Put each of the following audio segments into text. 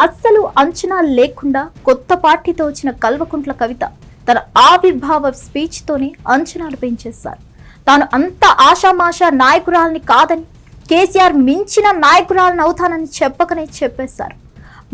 అస్సలు అంచనా లేకుండా కొత్త పార్టీతో వచ్చిన కల్వకుంట్ల కవిత తన ఆవిర్భావ స్పీచ్ తోనే అంచనాలు పెంచేశారు. తాను అంత ఆషామాషా నాయకురాలని కాదని, కేసీఆర్ మించిన నాయకురాలని అవుతానని చెప్పకనే చెప్పేశారు.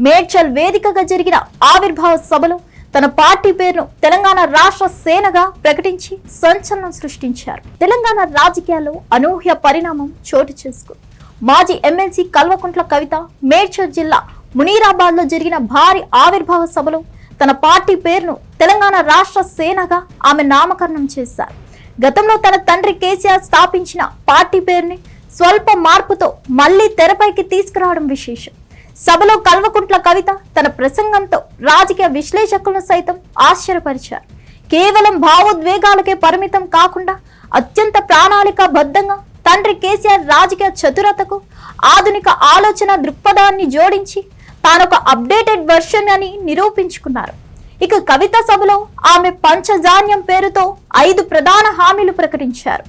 మేడ్చల్ వేదికగా జరిగిన ఆవిర్భావ సభలో తన పార్టీ పేరును తెలంగాణ రాష్ట్ర సేనగా ప్రకటించి సంచలనం సృష్టించారు. తెలంగాణ రాజకీయాల్లో అనూహ్య పరిణామం చోటు చేసుకుంది. మాజీ ఎమ్మెల్సీ కల్వకుంట్ల కవిత మేడ్చల్ జిల్లా మునీరాబాద్ లో జరిగిన భారీ ఆవిర్భావ సభలో తన పార్టీ పేరును తెలంగాణ రాష్ట్ర సేనగా ఆమె నామకరణం చేశారు. గతంలో తన తండ్రి కేసీఆర్ స్థాపించిన పార్టీ పేరుని స్వల్ప మార్పుతో మళ్లీ తెరపైకి తీసుకురావడం విశేషం. సభలో కల్వకుంట్ల కవిత తన ప్రసంగంతో రాజకీయ విశ్లేషకులను సైతం ఆశ్చర్యపరిచారు. కేవలం భావోద్వేగాలకే పరిమితం కాకుండా అత్యంత ప్రణాళికాబద్ధంగా తండ్రి కేసీఆర్ రాజకీయ చతురతకు ఆధునిక ఆలోచన దృక్పథాన్ని జోడించి తానొక అప్డేటెడ్ వర్షన్ అని నిరూపించుకున్నారు. ఇక కవిత సభలో ఆమె పంచజాన్యం పేరుతో 5 ప్రధాన హామీలు ప్రకటించారు.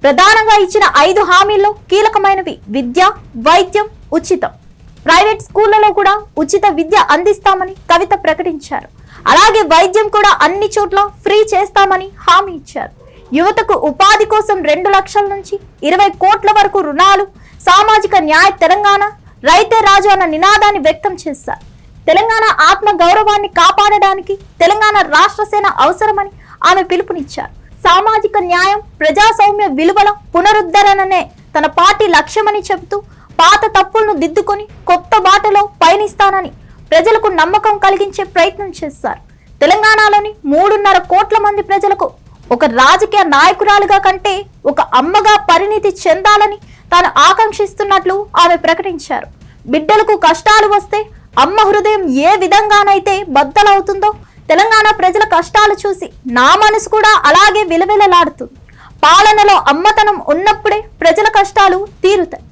ప్రధానంగా ఇచ్చిన 5 హామీల్లో కీలకమైనవి విద్య, వైద్యం, ఉచితం. ప్రైవేట్ స్కూళ్లలో కూడా ఉచిత విద్య అందిస్తామని కవిత ప్రకటించారు. అలాగే వైద్యం కూడా అన్ని చోట్ల ఫ్రీ చేస్తామని హామీ ఇచ్చారు. యువతకు ఉపాధి కోసం 2 లక్షల నుంచి 20 కోట్ల వరకు రుణాలు, సామాజిక న్యాయ తెలంగాణ, రైతే రాజు అన్న నినాదాన్ని వ్యక్తం చేశారు. తెలంగాణ ఆత్మ గౌరవాన్ని కాపాడడానికి తెలంగాణ రాష్ట్ర సేన అవసరమని ఆమె పిలుపునిచ్చారు. సామాజిక న్యాయం, ప్రజాస్వామ్య విలువల పునరుద్ధరణనే తన పార్టీ లక్ష్యమని చెబుతూ పాత తప్పులను దిద్దుకొని కొత్త బాటలో పయనిస్తానని ప్రజలకు నమ్మకం కలిగించే ప్రయత్నం చేశారు. తెలంగాణలోని 3.5 కోట్ల మంది ప్రజలకు ఒక రాజకీయ నాయకురాలుగా కంటే ఒక అమ్మగా పరిణితి చెందాలని తాను ఆకాంక్షిస్తున్నట్లు ఆమె ప్రకటించారు. బిడ్డలకు కష్టాలు వస్తే అమ్మ హృదయం ఏ విధంగానైతే బద్దలవుతుందో తెలంగాణ ప్రజల కష్టాలు చూసి నా మనసు కూడా అలాగే విలవిలలాడుతుంది. పాలనలో అమ్మతనం ఉన్నప్పుడే ప్రజల కష్టాలు తీరుతాయి.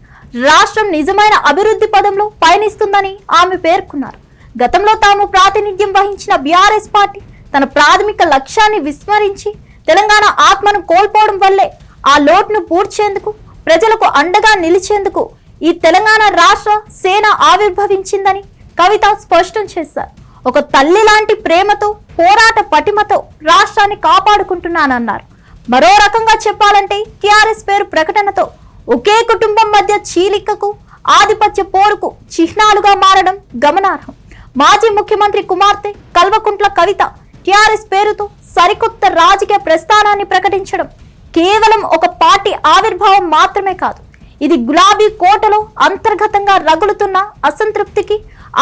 రాష్ట్రం నిజమైన అభివృద్ధి పదంలో పయనిస్తుందని ఆమె పేర్కొన్నారు. గతంలో తాము ప్రాతినిధ్యం వహించిన బీఆర్ఎస్ పార్టీ తన ప్రాథమిక లక్ష్యాన్ని విస్మరించి తెలంగాణ ఆత్మను కోల్పోవడం వల్లే ఆ లోటును పూడ్చేందుకు, ప్రజలకు అండగా నిలిచేందుకు ఈ తెలంగాణ రాష్ట్ర సేన ఆవిర్భవించిందని కవిత స్పష్టం చేశారు. ఒక తల్లి లాంటి ప్రేమతో, పోరాట పటిమతో రాష్ట్రాన్ని కాపాడుకుంటున్నానన్నారు. మరో రకంగా చెప్పాలంటే టీఆర్ఎస్ పేరు ప్రకటనతో ఒకే కుటుంబం మధ్య చీలికకు, ఆధిపత్య పోరుకు చిహ్నాలుగా మారడం గమనార్హం. మాజీ ముఖ్యమంత్రి కుమార్తె కల్వకుంట్ల కవిత టీఆర్ఎస్ పేరుతో సరికొత్త రాజకీయ ప్రస్థానాన్ని ప్రకటించడం కేవలం ఒక పార్టీ ఆవిర్భావం మాత్రమే కాదు, ఇది గులాబీ కోటలో అంతర్గతంగా రగులుతున్న అసంతృప్తికి,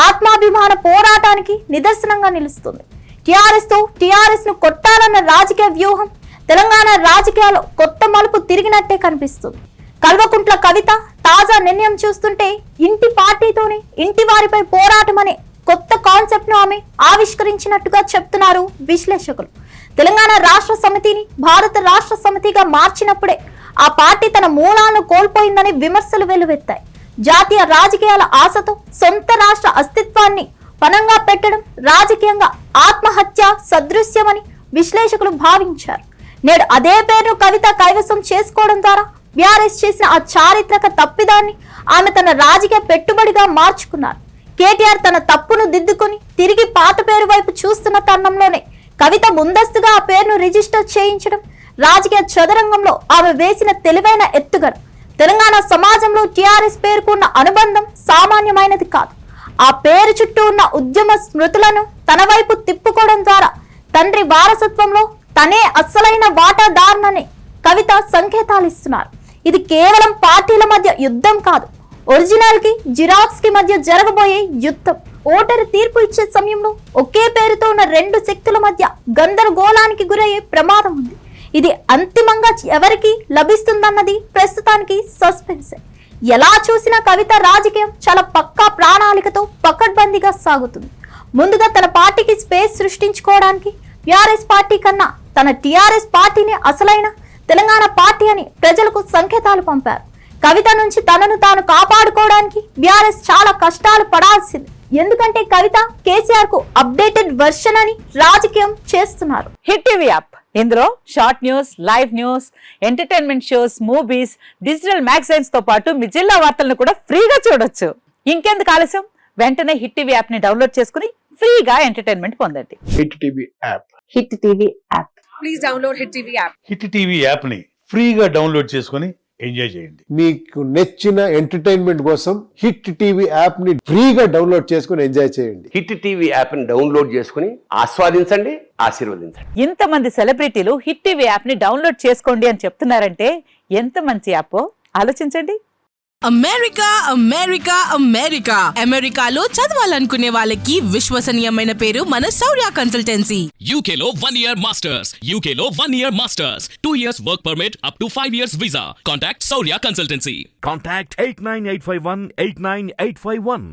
ఆత్మాభిమాన పోరాటానికి నిదర్శనంగా నిలుస్తుంది. టీఆర్ఎస్ ను కొట్టాలన్న రాజకీయ వ్యూహం తెలంగాణ రాజకీయాల్లో కొత్త మలుపు తిరిగినట్టే కనిపిస్తుంది. కల్వకుంట్ల కవిత తాజా నిర్ణయం చూస్తుంటే ఇంటి పార్టీతోనే ఇంటి వారిపై పోరాటం అనే కొత్త కాన్సెప్ట్ ను ఆమె ఆవిష్కరించినట్టుగా చెప్తున్నారు విశ్లేషకులు. తెలంగాణ రాష్ట్ర సమితిని భారత రాష్ట్ర సమితిగా మార్చినప్పుడే ఆ పార్టీ తన మూలాలను కోల్పోయిందని విమర్శలు వెల్లువెత్తాయి. జాతీయ రాజకీయాల ఆశతో సొంత రాష్ట్ర అస్తిత్వాన్ని పణంగా పెట్టడం రాజకీయంగా ఆత్మహత్య సదృశ్యమని విశ్లేషకులు భావించారు. నేడు అదే పేరును కవిత కైవసం చేసుకోవడం ద్వారా బీఆర్ఎస్ చేసిన ఆ చారిత్రక తప్పిదాన్ని ఆమె తన రాజకీయ పెట్టుబడిగా మార్చుకున్నారు. కేటీఆర్ తన తప్పును దిద్దుకుని తిరిగి పాత పేరు వైపు చూస్తున్న తరుణంలోనే కవిత ముందస్తుగా ఆ పేరును రిజిస్టర్ చేయించడం రాజకీయ చదరంగంలో ఆమె వేసిన తెలివైన ఎత్తుగడ. తెలంగాణ సమాజంలో టీఆర్ఎస్ పేరుకున్న అనుబంధం సామాన్యమైనది కాదు. ఆ పేరు చుట్టూ ఉన్న ఉద్యమ స్మృతులను తన వైపు తిప్పుకోవడం ద్వారా తండ్రి వారసత్వంలో తనే అస్సలైన వాటాదారునని కవిత సంకేతాలు ఇస్తున్నారు. ఇది కేవలం పార్టీల మధ్య యుద్ధం కాదు, ఒరిజినల్ కి జిరాక్స్ కి మధ్య జరగబోయే యుద్ధం. ఓటరు తీర్పు ఇచ్చే సమయంలో ఒకే పేరుతో ఉన్న 2 శక్తుల మధ్య గందరగోళానికి గురయ్యే ప్రమాదం ఉంది. ఇది అంతిమంగా ఎవరికి లభిస్తుందన్నది ప్రస్తుతానికి సస్పెన్స్. ఎలా చూసినా కవిత రాజకీయం చాలా పక్కా ప్రణాళికతో పకడ్బందీగా సాగుతుంది. ముందుగా తన పార్టీకి స్పేస్ సృష్టించుకోవడానికి బీఆర్ఎస్ పార్టీ కన్నా తన టీఆర్ఎస్ పార్టీని అసలైన తెలంగాణ పార్టీ అని ప్రజలకు సంకేతాలు పంపారు. కవిత నుంచి తనను తాను కాపాడుకోవడానికి బీఆర్ఎస్ చాలా కష్టాలు పడాల్సింది. ఎందుకంటే కవిత కేసీఆర్ కు అప్డేటెడ్ వర్షన్ అని రాజకీయం చేస్తున్నారు. హిట్ టీవీ యాప్, ఇందులో short news, live news, entertainment shows, movies, digital magazines తో పాటు మీ జిల్లా వార్తలను కూడా ఫ్రీగా చూడొచ్చు. ఇంకెందుకు ఆలస్యం, వెంటనే హిట్ టీవీ యాప్ ని డౌన్లోడ్ చేసుకుని ఫ్రీగా ఎంటర్టైన్మెంట్ పొందండి. Hit TV app. Hit TV app. Please download Hit TV app. Hit TV యాప్ని ఫ్రీగా డౌన్లోడ్ చేసుకొని ఎంజాయ్ చేయండి. మీకు నచ్చిన ఎంటర్టైన్మెంట్ కోసం హిట్ టీవీ యాప్ ని ఫ్రీగా డౌన్లోడ్ చేసుకుని ఎంజాయ్ చేయండి. హిట్ టీవీ యాప్ని డౌన్లోడ్ చేసుకుని ఆస్వాదించండి, ఆశీర్వదించండి. ఇంతమంది సెలబ్రిటీలు హిట్ టీవీ యాప్ ని డౌన్లోడ్ చేసుకోండి అని చెప్తున్నారంటే ఎంత మంచి యాప్ ఆలోచించండి. అమెరికా అమెరికా అమెరికా అమెరికాలో చదవాలనుకునే వాళ్ళకి విశ్వసనీయమైన పేరు మన శౌర్య కన్సల్టెన్సీ. UK లో 1 year masters. UK లో 1 year masters. 2 years work permit up to 5 years visa. Contact Saurya Consultancy. Contact 89851 89851.